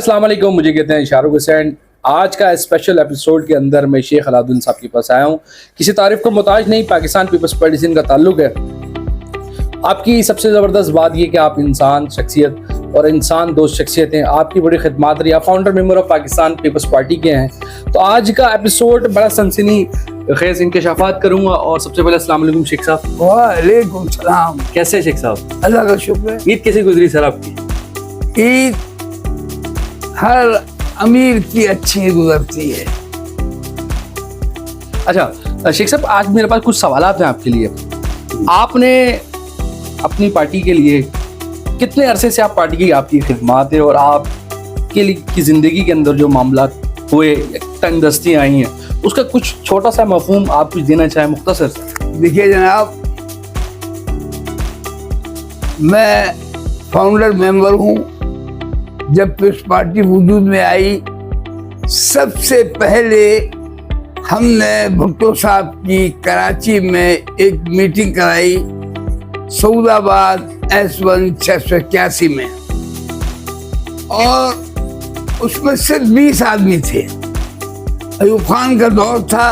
अस्सलाम वालेकुम, मुझे कहते हैं शाहरुख हुसैन। आज का स्पेशल एपिसोड के अंदर मैं शेख अलाउद्दीन साहब के पास आया हूँ। किसी तारीफ को मोहताज नहीं, पाकिस्तान पीपल्स पार्टी से इनका ताल्लुक है। आपकी सबसे ज़बरदस्त बात ये कि आप इंसान शख्सियत और इंसान दोस्त शख्सियत हैं। आपकी बड़ी खिदमत रही। आप founder member of Pakistan Peoples Party के हैं। तो आज का एपिसोड बड़ा सनसनी खेज इंकशाफात करूँगा। और सबसे पहले अस्सलाम वालेकुम शेख साहब। वालेकुम सलाम। कैसे शेख साहब? अल्लाह का शुक्र है। ईद कैसे गुजरी सर आपकी? ईद हर अमीर की अच्छी गुजरती है। अच्छा शेख साहब, आज मेरे पास कुछ सवालात हैं आपके लिए। आपने अपनी पार्टी के लिए कितने अरसे से आप पार्टी की आपकी खिदमत है और आपके लिए की ज़िंदगी के अंदर जो मामला हुए, तंगदस्तियाँ आई हैं, उसका कुछ छोटा सा मफहूम आप कुछ देना चाहें मुख्तसर से? देखिए जनाब, मैं फाउंडर मेंबर हूँ। जब पीपल्स पार्टी वजूद में आई, सबसे पहले हमने भुट्टो साहब की कराची में एक मीटिंग कराई, सऊदाबाद S1 681 में, और उसमें सिर्फ 20 आदमी थे। अयूब खान का दौर था,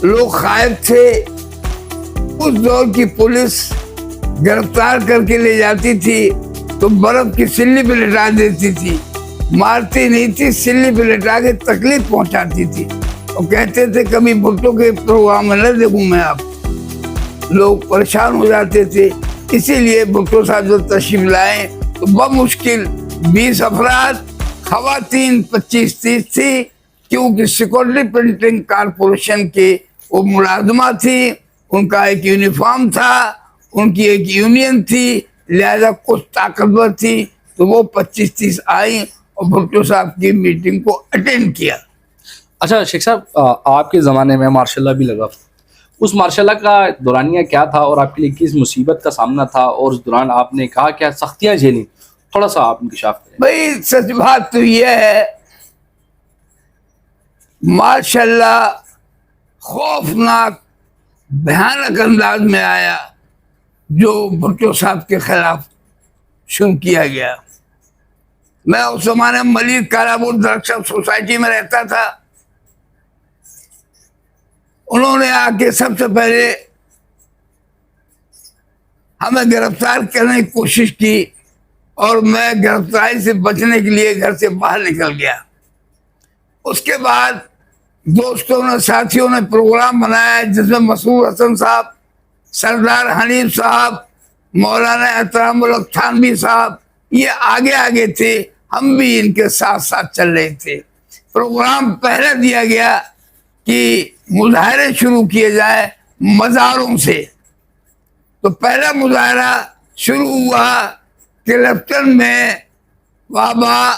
लोग खायब थे। उस दौर की पुलिस गिरफ्तार करके ले जाती थी तो बर्फ की सिल्ली पे लिटा देती थी, मारती नहीं थी, सिल्ली पे लिटा के तकलीफ पहुंचाती थी। और कहते थे कभी भुट्टो के प्रोग्राम में न देखूं मैं आप। लोग परेशान हो जाते थे। इसीलिए भुट्टो साहब जब तशरीफ लाए तो बमुश्किल 20 अफराद, खवातीन 25-30 थी, क्योंकि सिक्योरिटी प्रिंटिंग कारपोरेशन के वो मुलाजमा थी, उनका एक यूनिफॉर्म था, उनकी एक यूनियन थी, लिहाजा कुछ ताकतवर थी। तो वो 25-30 आई और भुट्टो साहब की मीटिंग को अटेंड किया। अच्छा शेख साहब, आपके ज़माने में मार्शल भी लगा, उस मार्शल का दौरानिया क्या था और आपके लिए किस मुसीबत का सामना था और उस दौरान आपने कहा क्या सख्तियाँ झेली? थोड़ा सा आप इंकशाफ करें। भाई सच बात तो यह है, माशाल्लाह खौफनाक भयानक अंदाज में आया जो भुट्टो साहब के खिलाफ शुरू किया गया। मैं उस जमाने में मलिक काराबुर दरख्त सोसाइटी में रहता था। उन्होंने आके सबसे पहले हमें गिरफ्तार करने की कोशिश की और मैं गिरफ्तारी से बचने के लिए घर से बाहर निकल गया। उसके बाद दोस्तों ने, साथियों ने प्रोग्राम बनाया जिसमें मसूद हसन साहब, सरदार हनीफ साहब, मौलाना एहतरामुल हक थानवी साहब, ये आगे आगे थे, हम भी इनके साथ साथ चल रहे थे। प्रोग्राम पहले दिया गया कि मुजाहरे शुरू किए जाए मज़ारों से। तो पहला मुजाहरा शुरू हुआ क्लिफ्टन में, बाबा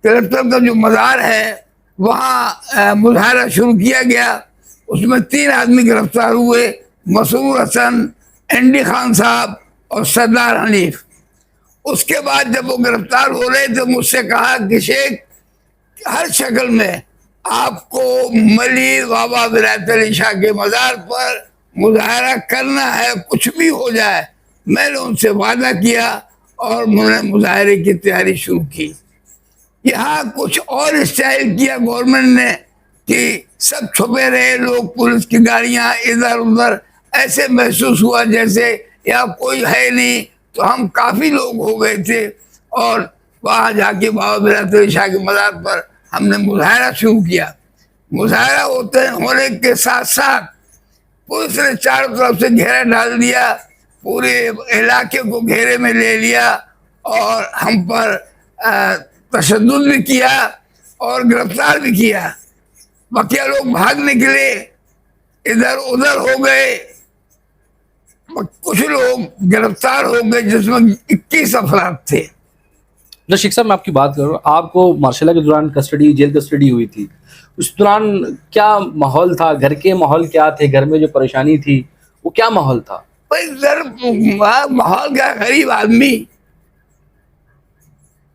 क्लिफ्टन का जो मज़ार है वहाँ मुजाहरा शुरू किया गया। उसमें 3 आदमी गिरफ्तार हुए, मसूद हसन, एंडी खान साहब और सरदार हनीफ। उसके बाद जब वो गिरफ्तार हो रहे थे, मुझसे कहा कि शेख, हर शक्ल में आपको मलिक बाबा विलायत अली शाह के मज़ार पर मुजाहरा करना है, कुछ भी हो जाए। मैंने उनसे वादा किया और उन्होंने मुजाहरे की तैयारी शुरू की। यहाँ कुछ और स्टाइल किया गवर्नमेंट ने कि सब छुपे रहे लोग, पुलिस की गाड़ियाँ इधर उधर, ऐसे महसूस हुआ जैसे यहाँ कोई है नहीं। तो हम काफ़ी लोग हो गए थे और वहाँ जाके बाबा विलायत अली शाह के मज़ार पर हमने मुजाहरा शुरू किया। मुजाहरा होने के साथ साथ पुलिस ने चारों तरफ से घेरा डाल दिया, पूरे इलाके को घेरे में ले लिया और हम पर तशद्दुद भी किया और गिरफ्तार भी किया। बाकी लोग भाग निकले, इधर उधर हो गए, कुछ लोग गिरफ्तार हो गए जिसमें 21 अफराद थे। तो शेख साहब, मैं आपकी बात करूँ, आपको मार्शल के दौरान कस्टडी, जेल कस्टडी हुई थी, उस दौरान क्या माहौल था? घर के माहौल क्या थे? घर में जो परेशानी थी वो क्या माहौल था? भाई घर माहौल क्या, गरीब आदमी,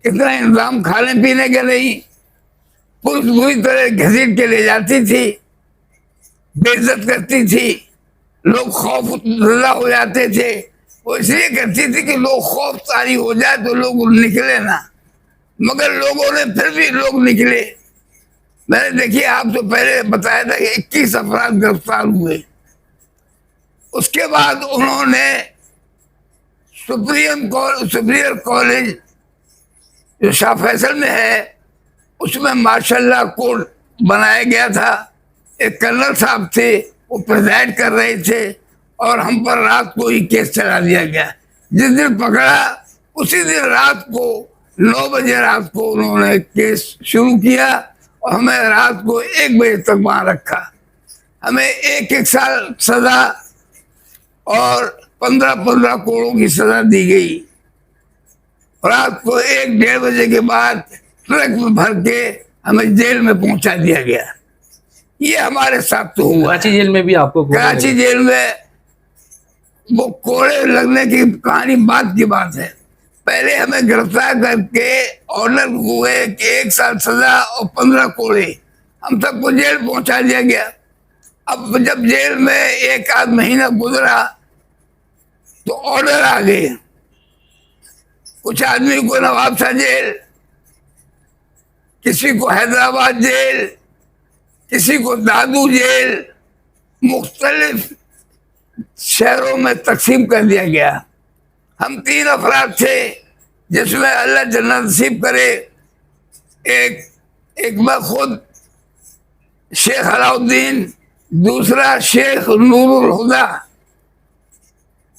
इतना इंतजाम खाने पीने का नहीं। पुलिस बुरी तरह घसीट के ले जाती थी, बेइज्जत करती थी, लोग खौफजदा हो जाते थे। वो इसलिए करती थी कि लोग खौफ तारी हो जाए तो लोग निकले ना। मगर लोगों ने फिर भी लोग निकले। मैंने देखिए आप तो पहले बताया था कि 21 अफराद गिरफ्तार हुए। उसके बाद उन्होंने सुप्रियर कॉलेज जो शाह फैसल में है उसमें माशाल्लाह कोर्ट बनाया गया था। एक कर्नल साहब थे, वो प्रिजाइड कर रहे थे और हम पर रात को ही केस चला दिया गया। जिस दिन पकड़ा उसी दिन रात को 9 बजे रात को उन्होंने केस शुरू किया और हमें रात को 1 बजे तक वहां रखा। हमें 1-1 साल सजा और 15-15 करोड़ की सजा दी गई। रात को 1-1:30 बजे के बाद ट्रक में भर के हमें जेल में पहुंचा दिया गया। ये हमारे साथ तो हुआ। कराची जेल में भी आपको कराची जेल में वो कोड़े लगने की कहानी बात की बात है। पहले हमें गिरफ्तार करके ऑर्डर हुए कि 1 साल सजा और 15 कोड़े, हम सबको जेल पहुंचा दिया गया। अब जब जेल में 1 आध महीना गुजरा तो ऑर्डर आ गए। कुछ आदमी को नवाबशाह जेल, किसी को हैदराबाद जेल, किसी को दादू जेल, मुख्तलिफ शहरों में तकसीम कर दिया गया। हम 3 अफराद थे जिसमें अल्लाह जन्नत नसीब करे। एक मैं खुद शेख अलाउद्दीन, दूसरा शेख नूरुल हुदा,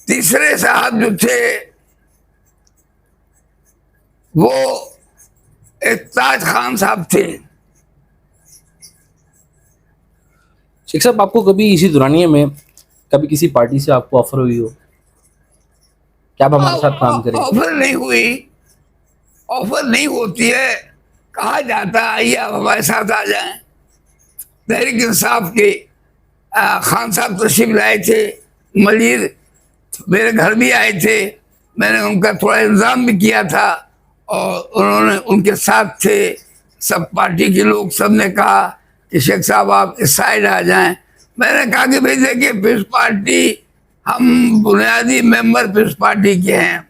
तीसरे साहब जो थे वो एक ताज खान साहब थे। शेख साहब, आपको कभी इसी दौरानिए में कभी किसी पार्टी से आपको ऑफर हुई हो क्या आप हमारे साथ काम करें? ऑफर नहीं हुई, ऑफर नहीं होती है। कहा जाता है आइए आप हमारे साथ आ जाएं। तहरीक इंसाफ के खान साहब तशरीफ लाए थे, मलिर मेरे घर भी आए थे, मैंने उनका थोड़ा इंतजाम भी किया था और उन्होंने उनके साथ थे सब पार्टी के लोग। सब ने कहा कि शेख साहब आप इस साइड आ जाएं। मैंने कहा कि भाई देखिए पीपल्स पार्टी, हम बुनियादी मेंबर पीपल्स पार्टी के हैं,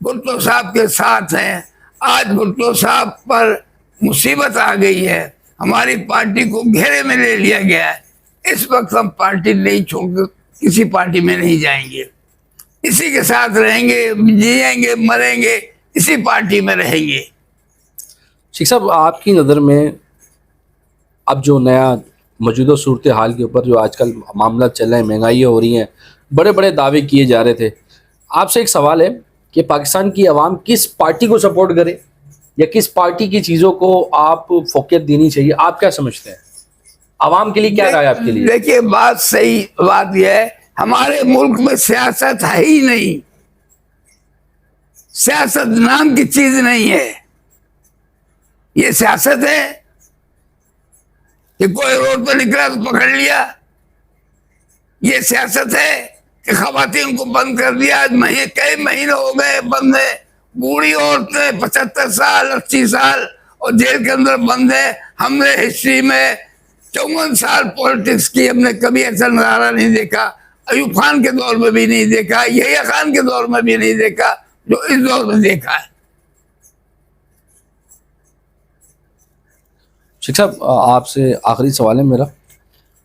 भुट्टो साहब के साथ हैं। आज भुट्टो साहब पर मुसीबत आ गई है, हमारी पार्टी को घेरे में ले लिया गया है। इस वक्त हम पार्टी नहीं छोड़कर किसी पार्टी में नहीं जाएंगे, इसी के साथ रहेंगे, जिएंगे मरेंगे, इसी पार्टी में रहेंगे। शेख साहब, आपकी नज़र में अब जो नया मौजूदा सूरत हाल के ऊपर जो आजकल मामला चल रहे हैं, महंगाई हो रही हैं, बड़े बड़े दावे किए जा रहे थे, आपसे एक सवाल है कि पाकिस्तान की आवाम किस पार्टी को सपोर्ट करे या किस पार्टी की चीज़ों को आप फोकियत देनी चाहिए? आप क्या समझते हैं, आवाम के लिए क्या राय आपके लिए? देखिए बात सही बात यह है, हमारे मुल्क में सियासत है ही नहीं। सियासत नाम की चीज नहीं है। ये सियासत है कि कोई रोड पर निकला तो पकड़ लिया? ये सियासत है कि खवातीन को बंद कर दिया? आज कई महीने हो गए बंद है। बूढ़ी औरतें 75 साल 80 साल और जेल के अंदर बंद है। हमने हिस्ट्री में 54 साल पॉलिटिक्स की, हमने कभी ऐसा नजारा नहीं देखा। अयूब खान के दौर में भी नहीं देखा, यहिया खान के दौर में भी नहीं देखा, जो इस दौर में देखा है। शेख साहब, आपसे आखिरी सवाल है मेरा,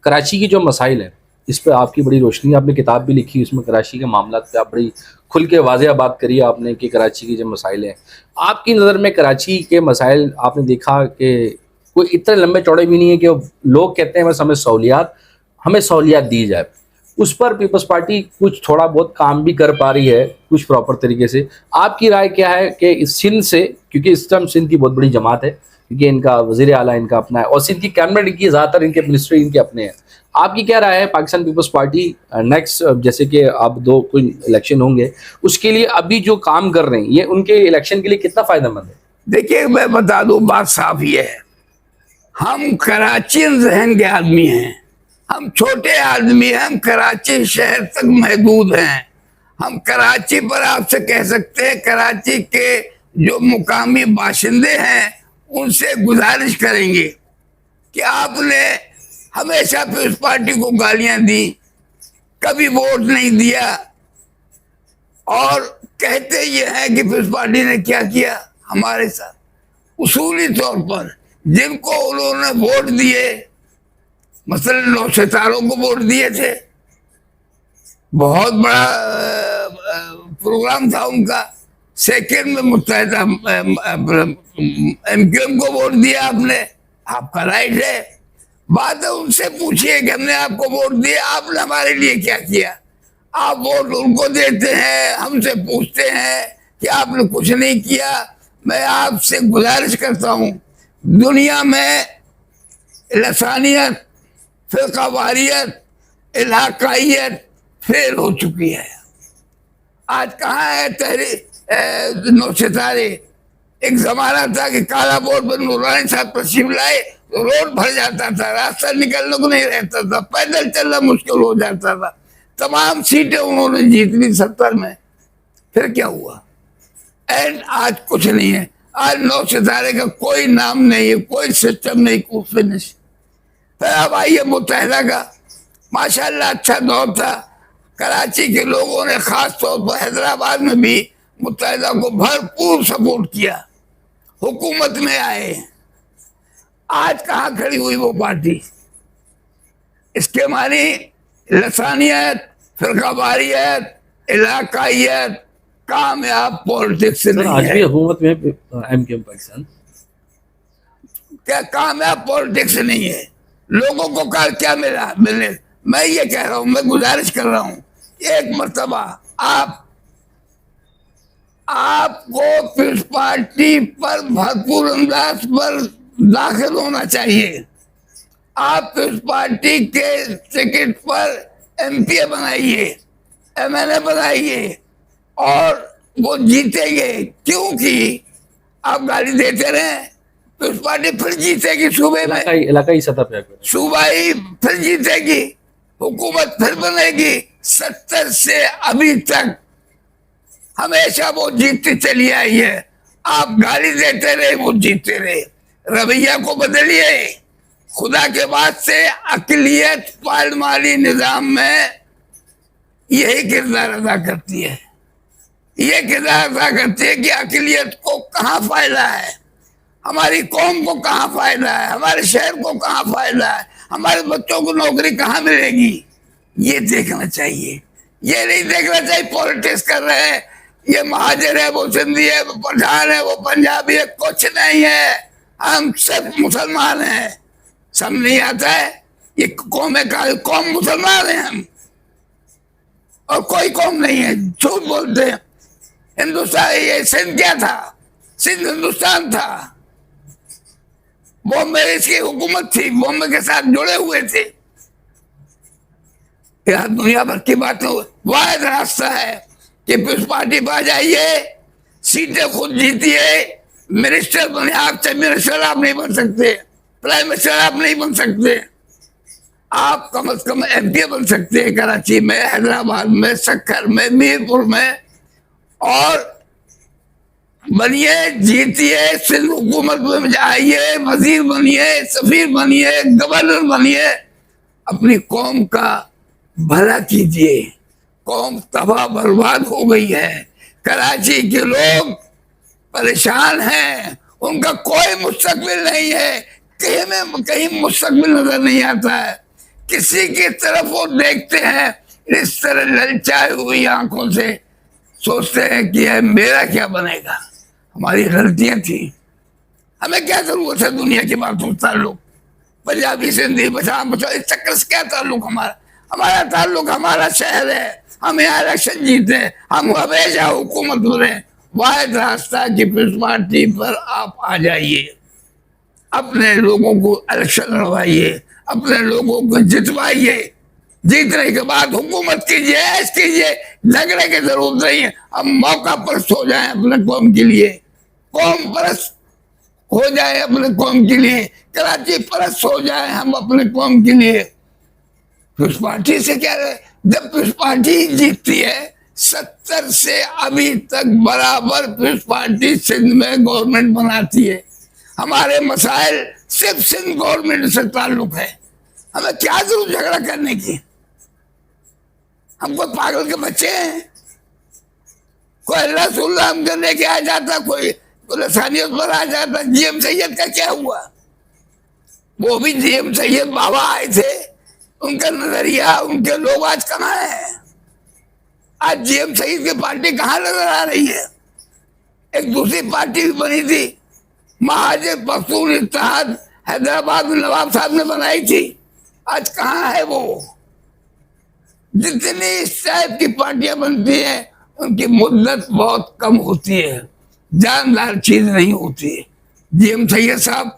कराची की जो मसाइल है इस पर आपकी बड़ी रोशनी, आपने किताब भी लिखी, उसमें कराची के मामला पे आप बड़ी खुल के वाज़ेह बात करी आपने कि कराची की जो मसाइल हैं, आपकी नज़र में कराची के मसाइल आपने देखा कि कोई इतने लंबे चौड़े भी नहीं है कि लोग कहते हैं बस हमें सहूलियात दी जाए, उस पर पीपल्स पार्टी कुछ थोड़ा बहुत काम भी कर पा रही है कुछ प्रॉपर तरीके से। आपकी राय क्या है कि इस सिंध से, क्योंकि इस टाइम सिंध की बहुत बड़ी जमात है, क्योंकि इनका वज़ीर आला इनका अपना है और सिंध की कैबिनेट इनकी, ज़्यादातर इनके मिनिस्ट्री इनके अपने हैं, आपकी क्या राय है पाकिस्तान पीपल्स पार्टी नेक्स्ट, जैसे कि अब 2 कोई इलेक्शन होंगे उसके लिए अभी जो काम कर रहे हैं, ये उनके इलेक्शन के लिए कितना फ़ायदेमंद है? देखिए मैं बता दूं, बात साफ ये है, हम कराची जहन के आदमी हैं, हम छोटे आदमी हैं, हम कराची शहर तक महदूद हैं। हम कराची पर आपसे कह सकते हैं, कराची के जो मुकामी बाशिंदे हैं उनसे गुजारिश करेंगे कि आपने हमेशा पीपल्स पार्टी को गालियां दी, कभी वोट नहीं दिया और कहते ये हैं कि पीपल्स पार्टी ने क्या किया हमारे साथ। उसूली तौर पर जिनको उन्होंने वोट दिए, मसलन 9 सितारों को वोट दिए थे, बहुत बड़ा प्रोग्राम था उनका। सेकेंड में मुत्तहिदा एमक्यूएम को वोट दिया आपने, आपका राइट है। बात है उनसे पूछिए कि हमने आपको वोट दिया, आपने हमारे लिए क्या किया। आप वोट उनको देते हैं, हमसे पूछते हैं कि आपने कुछ नहीं किया। मैं आपसे गुजारिश करता हूँ, दुनिया में लसानियत, फिरकावारियत, इलाकाइयत फेल हो चुकी है। आज कहाँ है तहरीक 9 सितारे? एक जमाना था कि काला बोर्ड पर नूरानी साहब तशरीफ लाए तो रोड भर जाता था, रास्ता निकलने को नहीं रहता था, पैदल चलना मुश्किल हो जाता था। तमाम सीटें उन्होंने जीत ली 70 में। फिर क्या हुआ? एंड आज कुछ नहीं है। आज 9 सितारे का कोई नाम नहीं है, कोई सिस्टम नहीं, कोई फिनिश। फिर अब आइए मुत्तहिदा का, माशाल्लाह अच्छा दौर था। कराची के लोगों ने खास तौर पर हैदराबाद में भी मुत्तहिदा को भरपूर सपोर्ट किया, हुकूमत में आए। आज कहाँ खड़ी हुई वो पार्टी? इसके मानी लसानियत, फिरकावारियत, इलाकाइयत, कामयाब पॉलिटिक्स नहीं आज है। भी हुकूमत में एमक्यूएम पाकिस्तान क्या कामयाब पॉलिटिक्स नहीं है? लोगों को कल क्या मिले? मैं ये कह रहा हूं, मैं गुजारिश कर रहा हूं, एक मर्तबा आपको पीस पार्टी पर भरपूर अंदाज पर दाखिल होना चाहिए। आप पीस पार्टी के टिकट पर एमपीए बनाइए, एमएलए बनाइए और वो जीतेंगे। क्योंकि आप गाली देते रहे, पीस पार्टी फिर जीतेगी सूबे में, इलाकाई सतह पे, सूबाई फिर जीतेगी, हुकूमत फिर बनेगी। 70 से अभी तक हमेशा वो जीतती चली आई है। आप गाली देते रहे, वो जीतते रहे। रवैया को बदलिए। खुदा के बाद से अकलियत पार्लिमानी निजाम में यही किरदार अदा करती है। ये किरदार अदा करती है कि अकलियत को कहाँ फायदा है, हमारी कौम को कहाँ फायदा है, हमारे शहर को कहाँ फायदा है, हमारे बच्चों को नौकरी कहाँ मिलेगी, ये देखना चाहिए। ये नहीं देखना चाहिए पॉलिटिक्स कर रहे हैं, ये महाजर है, वो सिंधी है, वो पठान है, वो पंजाबी है। कुछ नहीं है, हम सब मुसलमान हैं। सब नहीं आता है, ये कौम मुसलमान है हम, और कोई कौम नहीं है। झूठ बोलते हैं। हिंदुस्तान, ये सिंध क्या था? सिंध हिंदुस्तान था। बॉम्बे इसकी हुकूमत थी, बॉम्बे के साथ जुड़े हुए थे। यह दुनिया भर की बातें, वाहिद रास्ता है कि पीस पार्टी पर आ जाइए, सीटें खुद जीतिए, मिनिस्टर बने। आपसे मिनिस्टर आप नहीं बन सकते, प्राइम मिनिस्टर आप नहीं बन सकते। आप कम से कम एमपी बन सकते हैं कराची में, हैदराबाद में, सक्खर में, मीरपुर में, और बनिए, जीतिए, सिंध हुकूमत में जाइए, वजीर बनिए, सफीर बनिए, गवर्नर बनिए, अपनी कौम का भला कीजिए। कौम तबाह बर्बाद हो गई है। कराची के लोग परेशान हैं, उनका कोई मुस्तकबिल नहीं है, कहीं मुस्तकबिल नजर नहीं आता है। किसी की तरफ वो देखते हैं इस तरह ललचाई हुई आंखों से, सोचते हैं कि मेरा क्या बनेगा। हमारी गलतियां थी, हमें क्या जरूरत है दुनिया की बातों का ताल्लुक, पंजाबी सिंधी बचा बचा इस चक्कर से क्या ताल्लुक हमारा? हमारा ताल्लुक हमारा शहर है, हम यहाँ इलेक्शन जीते, हम हमेशा हुकूमत बने। वाहिद रास्ता की पीस पार्टी पर आप आ जाइए, अपने लोगों को इलेक्शन लड़वाइए, अपने लोगों को जितवाइए। जीतने के बाद हुकूमत कीजिए, ऐश कीजिए, झगड़े की जरूरत नहीं है। हम मौका परस्त हो जाए अपने कौम के लिए, कौम परस्त हो जाए अपने कौम के लिए, कराची परस्त हो जाए हम अपने कौम के लिए। पीस पार्टी से क्या है? जब पीस पार्टी जीतती है, 70 से अभी तक बराबर पीस पार्टी सिंध में गवर्नमेंट बनाती है। हमारे मसाइल सिर्फ सिंध गवर्नमेंट से ताल्लुक है। हमें क्या जरूरत झगड़ा करने की? हम कोई पागल के बच्चे हैं? कोई अल्लाह सुल्लाह हमको लेके आ जाता, कोई तो लसानियत पर आ जाता। जीएम सैयद का क्या हुआ? वो भी जीएम सैयद बाबा आए थे, उनका नजरिया, उनके लोग आज कहाँ हैं? आज जीएम सैयद की पार्टी कहाँ नजर आ रही है? एक दूसरी पार्टी भी बनी थी, महाजर पख्तून इत्तेहाद, हैदराबाद में नवाब साहब ने बनाई थी, आज कहाँ है वो? जितनी इस टाइप की पार्टियां बनती हैं उनकी मुद्दत बहुत कम होती है, जानदार चीज नहीं होती है। जीएम सैयद साहब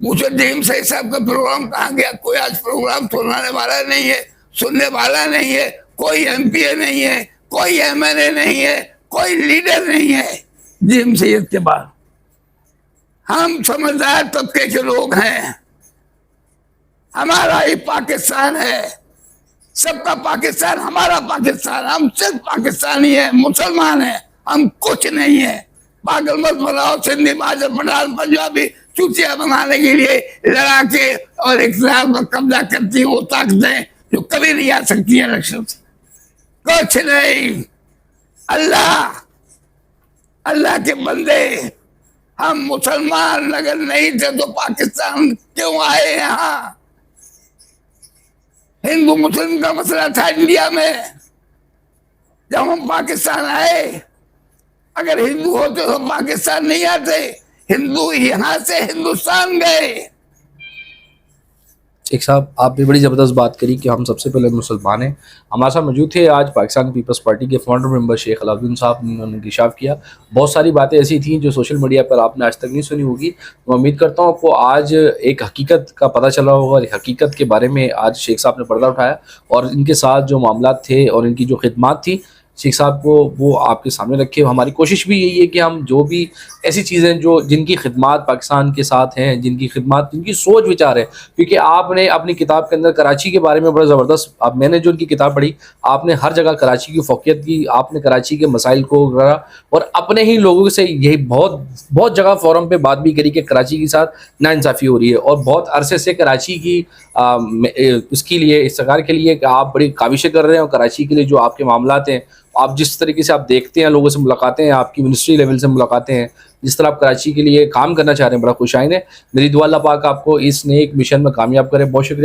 पूछो, जीएम सैयद साहब का प्रोग्राम कहाँ गया? कोई आज प्रोग्राम सुनाने वाला नहीं है, सुनने वाला नहीं है, कोई एमपीए नहीं है, कोई एमएलए नहीं है, कोई लीडर नहीं है जीएम सैयद के बाद। हम समझदार तबके के लोग हैं, हमारा ही पाकिस्तान है, सबका पाकिस्तान, हमारा पाकिस्तान, हम सिर्फ पाकिस्तानी है, मुसलमान है, हम कुछ नहीं है। पागल मत बनाओ, सिंधी, महाजर, पठान, पंजाबी चूतिया बनाने के लिए लड़ा के और इख्तियार पर कब्जा करती है वो ताकतें जो कभी नहीं आ सकती है इलेक्शन से। कुछ नहीं। अल्लाह, अल्लाह के बंदे, हम मुसलमान अगर नहीं थे तो पाकिस्तान क्यों आए यहाँ? हिंदू मुस्लिम का मसला था इंडिया में, जब हम पाकिस्तान आए। अगर हिंदू होते तो पाकिस्तान नहीं आते, हिंदू यहाँ से हिंदुस्तान गए। शेख साहब, आपने बड़ी ज़बरदस्त बात करी कि हम सबसे पहले मुसलमान हैं। हमारे साथ मौजूद थे आज पाकिस्तान पीपल्स पार्टी के फाउंडर मेंबर शेख अलाउद्दीन साहब, उन्होंने इंकशाफ किया। बहुत सारी बातें ऐसी थी जो सोशल मीडिया पर आपने आज तक नहीं सुनी होगी। मैं उम्मीद करता हूँ आपको आज एक हकीकत का पता चला होगा और हकीकत के बारे में आज शेख साहब ने पर्दा उठाया और इनके साथ जो मामला थे और इनकी जो खिदमात थी शेख साहब को, वो आपके सामने रखे। हमारी कोशिश भी यही है कि हम जो भी ऐसी चीज़ें जो जिनकी खिदमात पाकिस्तान के साथ हैं, जिनकी खिदमात, जिनकी सोच विचार है, क्योंकि आपने अपनी किताब के अंदर कराची के बारे में बड़ा ज़बरदस्त, अब मैंने जो उनकी किताब पढ़ी, आपने हर जगह कराची की फ़ौक़ियत की, आपने कराची के मसाइल को करा और अपने ही लोगों से यही बहुत जगह फ़ोरम पे बात भी करी कि कराची के साथ नाइंसाफ़ी हो रही है और बहुत अरसे से कराची की उसके लिए, इस्तिक़रार के लिए आप बड़ी काविशें कर रहे हैं और कराची के लिए जो आपके मामलात हैं, आप जिस तरीके से आप देखते हैं, लोगों से मुलाकातें हैं, आपकी मिनिस्ट्री लेवल से मुलाकातें हैं, जिस तरह आप कराची के लिए काम करना चाह रहे हैं, बड़ा खुशाइन है। मेरी दुआ अल्लाह पाक आपको इस नेक मिशन में कामयाब करे। बहुत शुक्रिया।